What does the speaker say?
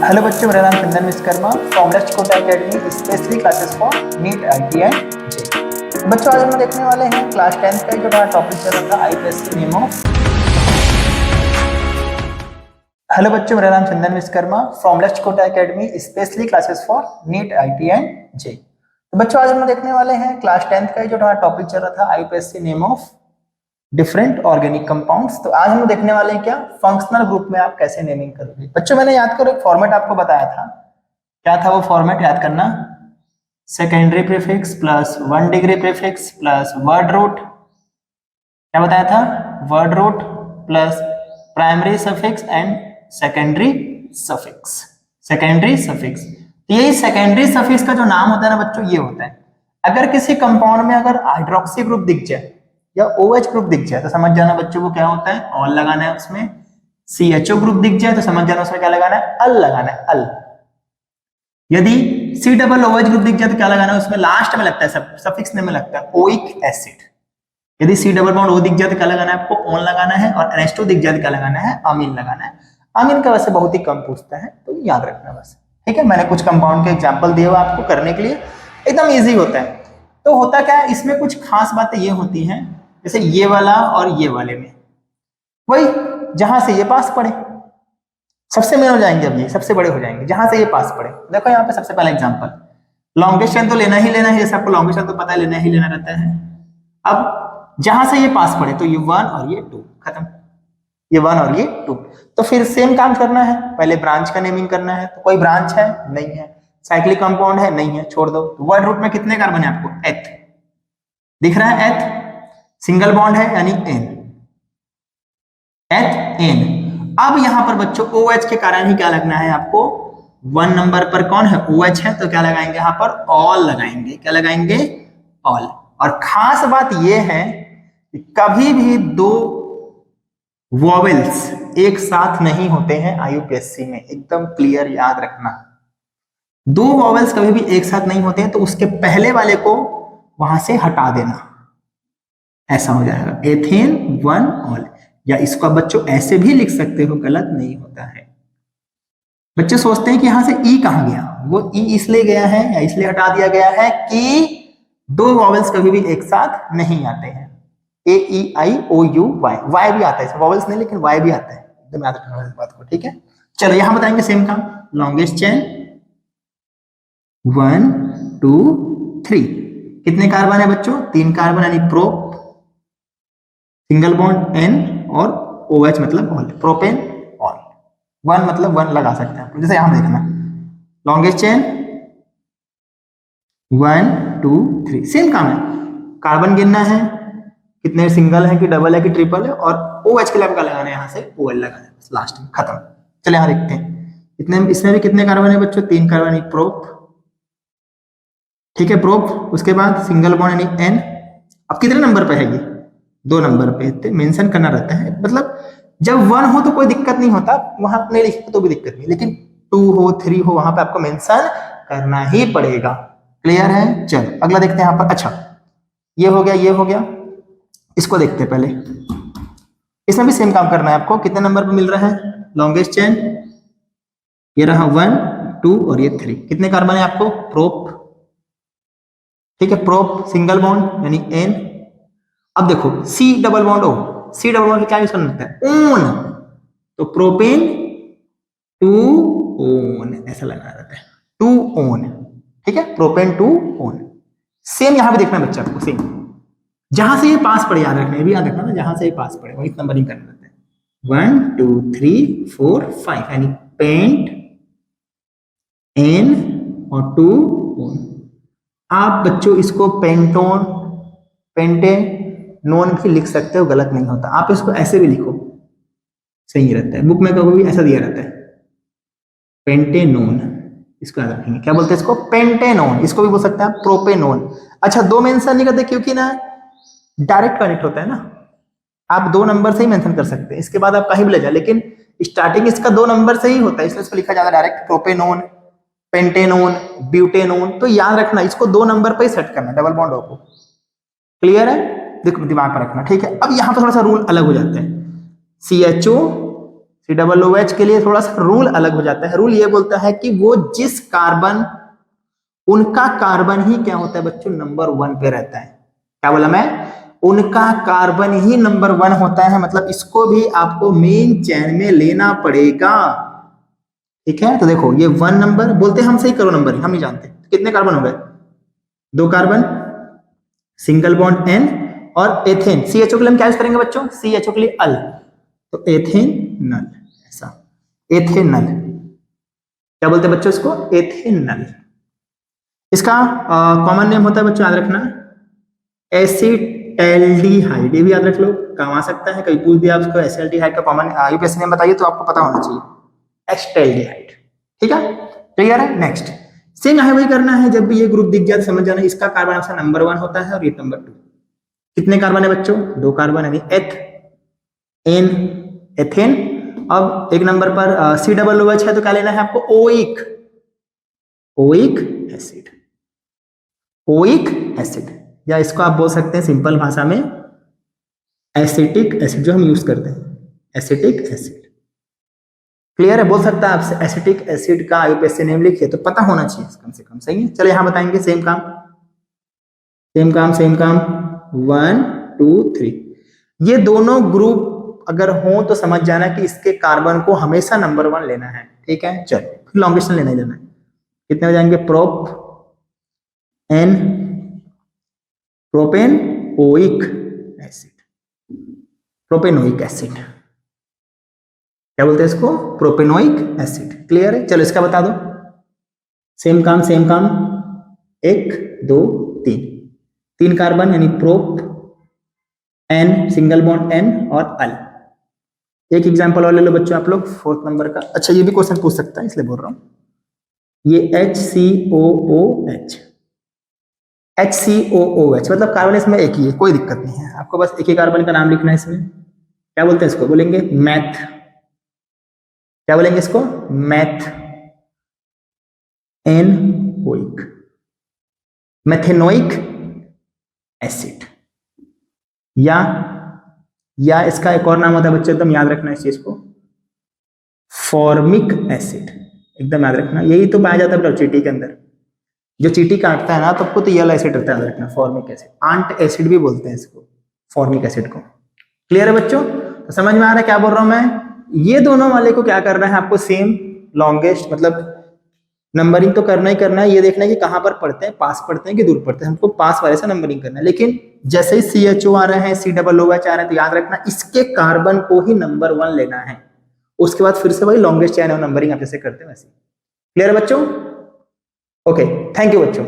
Hello बच्चों, मेरा नाम Chandan Vishwakarma from let's Kota academy specially classes for NEET IIT and JEE. बच्चों, आज हम देखने वाले हैं क्लास 10 का जो हमारा टॉपिक चल रहा था आईपीएससी नेम ऑफ। हेलो बच्चों, मेरा नाम Chandan Vishwakarma from let's Kota academy specially classes for NEET IIT and JEE. तो बच्चों, आज हम देखने वाले हैं क्लास 10 का जो हमारा टॉपिक चल रहा था IPSC name of different organic compounds. तो आज हम देखने वाले हैं क्या फंक्शनल ग्रुप में आप कैसे नेमिंग करोगे। बच्चों, मैंने याद करो एक फॉर्मेट आपको बताया था, क्या था वो फॉर्मेट याद करना। Secondary prefix plus 1 degree prefix plus word root, क्या बताया था, word root plus primary suffix and secondary suffix. Secondary suffix, तो यही सेकेंडरी सफिक्स का जो नाम होता है ना बच्चों, ये होता है। अगर किसी कंपाउंड में अगर हाइड्रोक्सी ग्रुप दिख जाए या OH ग्रुप दिख जाए तो समझ जाना बच्चों को क्या होता है, ऑल लगाना है उसमें। CHO ग्रुप दिख जाए तो समझ जाना उसमें क्या लगाना है, अल लगाना है, अल। यदि COOH ग्रुप दिख जाए तो क्या लगाना है उसमें, लास्ट में लगता है, सफिक्स में लगता है ओइक एसिड। यदि C डबल बॉन्ड O दिख जाए तो क्या लगाना है आपको, ऑन लगाना है। और NH2 दिख जाए तो क्या लगाना है, अमीन लगाना है। अमीन का वैसे बहुत ही कम पूछता है, तो याद रखना बस, ठीक है। मैंने कुछ कंपाउंड के एग्जाम्पल दिए हुआ आपको करने के लिए, एकदम ईजी होता है। तो होता क्या है, इसमें कुछ खास बातें ये होती हैं, जैसे ये वाला और ये वाले में वही जहां से ये पास पड़े सबसे मेन हो जाएंगे, अब ये सबसे बड़े हो जाएंगे जहां से ये पास पड़े। देखो यहाँ पे सबसे पहला एग्जांपल, लॉन्गेस्ट चेन तो लेना ही लेना है, जैसे आपको लॉन्गेस्ट चेन तो पता है, लेना ही लेना रहता है। अब जहां से ये पास पड़े तो ये 1 और ये 2 खत्म, ये 1 और ये 2। तो फिर सेम काम करना है, पहले ब्रांच का नेमिंग करना है। तो कोई ब्रांच है नहीं है, साइक्लिक कंपाउंड है नहीं है, छोड़ दो। वर्ड रूट में कितने कार्बन है आपको, एथ दिख रहा है, एथ सिंगल बॉन्ड है यानी N, एथ N। अब यहां पर बच्चों OH के कारण ही क्या लगना है आपको, 1 नंबर पर कौन है, OH है, तो क्या लगाएंगे यहां पर, ऑल लगाएंगे। क्या लगाएंगे, ऑल। और खास बात यह है कि कभी भी दो वॉवेल्स एक साथ नहीं होते हैं IUPAC में, एकदम क्लियर याद रखना। दो वॉवेल्स कभी भी एक साथ नहीं होते हैं, तो उसके पहले वाले को वहां से हटा देना, ऐसा हो जाएगा एथेन 1 ऑल। या इसको आप बच्चों ऐसे भी लिख सकते हो, गलत नहीं होता है। बच्चे सोचते हैं कि यहां से ई कहां गया, वो ई इसलिए गया है या इसलिए हटा दिया गया है कि दो वॉवेल्स कभी भी एक साथ नहीं आते हैं। AEIOU वाई भी आता है, वॉवेल्स नहीं लेकिन वाई भी आता है, एकदम याद रखना इस बात को, ठीक है। चलो यहां बताएंगे सेम काम, लॉन्गेस्ट चेन 1 2 3, कितने कार्बन है बच्चों, 3 कार्बन, यानी प्रोप सिंगल बॉन्ड N और OH मतलब ऑल, प्रोपेन ऑल। 1 मतलब 1 लगा सकते हैं, जैसे यहां देखना लॉन्गेस्ट चेन 1 2 3, सेम काम है। कार्बन गिनना है कितने सिंगल है कि डबल है कि ट्रिपल है, और OH के लिए आपका लगाना है यहां से OL लगाना है, लास्ट में खत्म। चलिए यहां देखते हैं इतने, इसमें भी कितने कार्बन है बच्चों, 3 कार्बन, प्रोप, ठीक है, प्रोप। उसके बाद सिंगल बॉन्ड यानी N। अब कितने नंबर पे है ये, 2 नंबर पे मेंशन करना रहता है। मतलब जब 1 हो तो कोई दिक्कत नहीं होता, वहां नहीं लिखे तो भी दिक्कत नहीं, लेकिन 2 हो 3 हो वहां पे आपको मेंशन करना ही पड़ेगा। क्लियर है। चलो अगला देखते हैं यहां पर। अच्छा ये हो गया, ये हो गया, इसको देखते हैं पहले। इसमें भी सेम काम करना है आपको। कितने नंबर पे मिल रहा है लॉन्गेस्ट चेन, ये रहा 1 2 और ये 3। कितने कार्बन है आपको, प्रोप, ठीक है, प्रोप सिंगल बॉन्ड यानी N। अब देखो C double bond O, C double bond क्या यूज करना होता है, ओन, तो प्रोपेन 2 ओन ऐसा लगाना रहता है, 2 ओन, ठीक है, प्रोपेन 2 ओन। सेम यहां पे देखना बच्चा आपको, सेम जहां से ये पास पड़े, याद रखना, ये भी याद रखना ना, जहां से ये पास पड़े वही नंबरिंग करना रहता है। 1 2 3 4 5 यानी पेंट N और 2 ओन। आप बच्चों इसको पेंटोन पेंटेनोन भी लिख सकते हो, गलत नहीं होता। आप इसको ऐसे भी लिखो, सही रहता है। बुक में कभी भी ऐसा दिया रहता है पेंटेनोन, इसको याद रखेंगे। क्या बोलते हैं इसको, पेंटेनोन। इसको भी बोल सकते हैं आप प्रोपेनोन। अच्छा 2 मेंशन नहीं करते क्योंकि ना डायरेक्ट कनेक्ट होता है ना, आप 2 नंबर से ही मेंशन कर सकते हैं, इसके बाद आप कहीं भी ले जाए, लेकिन स्टार्टिंग इसका 2 नंबर से ही होता है, इसलिए इसको लिखा जाता है डायरेक्ट प्रोपेनोन, पेंटेनोन, ब्यूटेनोन। तो याद रखना इसको 2 नंबर पर ही सेट करना, डबल बॉन्ड O को। क्लियर है, देखो दिमाग पर रखना, ठीक है। अब यहां पर थोड़ा सा रूल अलग हो जाते हैं। CHO COOH के लिए थोड़ा सा रूल अलग हो जाता है। रूल ये बोलता है कि वो जिस कार्बन, उनका कार्बन ही क्या होता है बच्चों, नंबर 1 पे रहता है। क्या बोला मैं, उनका कार्बन ही नंबर 1 होता है, मतलब इसको भी आपको मेन चेन में लेना पड़ेगा। ठीक है, तो देखो ये 1 नंबर बोलते हैं, हम सही करो नंबर, हम नहीं जानते कितने कार्बन हो गए, 2 कार्बन, सिंगल बॉन्ड N और एथेन। CHO के लिए हम क्या यूज करेंगे बच्चों, CHO के लिए अल, तो एथेनल, ऐसा एथेनल। क्या बोलते हैं बच्चों इसको, एथेनल। इसका कॉमन नेम होता है बच्चों, याद रखना, एसिटैल्डिहाइड। ये भी याद रख लो, काम आ सकता है, कभी पूछ दिया आपको एसिटैल्डिहाइड का कॉमन यूपीएससी नेम बताइए तो आपको पता होना चाहिए, एसिटैल्डिहाइड। ठीक है, क्लियर है। नेक्स्ट सेम यहाँ वही करना है, जब भी ये ग्रुप दिख जाए समझ जाना इसका कार्बन आपका नंबर 1 होता है और ये नंबर 2। कितने कार्बन है बच्चों, 2 कार्बन, यानी एथ एन एथेन। अब एक नंबर पर COOH है तो क्या लेना है आपको, oic, oic acid, oic acid, या इसको आप बोल सकते हैं सिंपल भाषा में एसिटिक एसिड, जो हम यूज करते हैं, एसिटिक एसिड। क्लियर है, बोल सकता है आपसे एसिटिक एसिड का यूपीएससी नेम लिखिए तो पता होना चाहिए कम से कम। सही है, चलो यहां बताएंगे सेम काम, सेम काम, सेम काम, 1 2 3। ये दोनों ग्रुप अगर हो तो समझ जाना कि इसके कार्बन को हमेशा नंबर 1 लेना है। ठीक है, चलो फिर लॉन्गेस्ट लेने जाना है। कितने हो जाएंगे, prop ane, propanoic acid, propanoic acid, क्या बोलते हैं इसको, प्रोपेनोइक एसिड। क्लियर है, चलो इसका बता दो, सेम काम सेम काम, 1 2 3, 3 कार्बन यानी prop ane, single bond ane और अल। एक एग्जांपल और ले लो बच्चों आप लोग, 4th नंबर का। अच्छा ये भी क्वेश्चन पूछ सकता है इसलिए बोल रहा हूं, ये HCOOH, HCOOH मतलब कार्बन इसमें एक ही है, कोई दिक्कत नहीं है, आपको बस एक ही कार्बन का नाम लिखना है इसमें। क्या बोलते हैं इसको, बोलेंगे मैथ, क्या बोलेंगे इसको, मैथ एनोइक, मैथेनोइक एसिड। या इसका एक और नाम होता है बच्चों, एकदम याद रखना इस चीज को, फॉर्मिक एसिड, एकदम याद रखना। यही तो पाया जाता है चींटी के अंदर, जो चींटी काटता है ना तो आपको तो येलो एसिड रहता है, याद रखना, फॉर्मिक एसिड। आंट एसिड भी बोलते हैं इसको, फॉर्मिक एसिड को। क्लियर है बच्चों, तो समझ में आ रहा है क्या बोल रहा हूं मैं। ये दोनों वाले को क्या करना है आपको, सेम लॉन्गेस्ट, मतलब नंबरिंग तो करना ही करना है। ये देखना है कि कहां पर पढ़ते हैं, पास पढ़ते हैं कि दूर पढ़ते हैं, हमको पास वाले से नंबरिंग करना है। लेकिन जैसे ही CHO आ रहे हैं, COOH आ रहे हैं, तो याद रखना इसके कार्बन को ही नंबर 1 लेना है। उसके बाद फिर से वही लॉन्गेस्ट चेन है नंबरिंग आप जैसे करते हैं वैसे। क्लियर है बच्चों, ओके, थैंक यू बच्चों।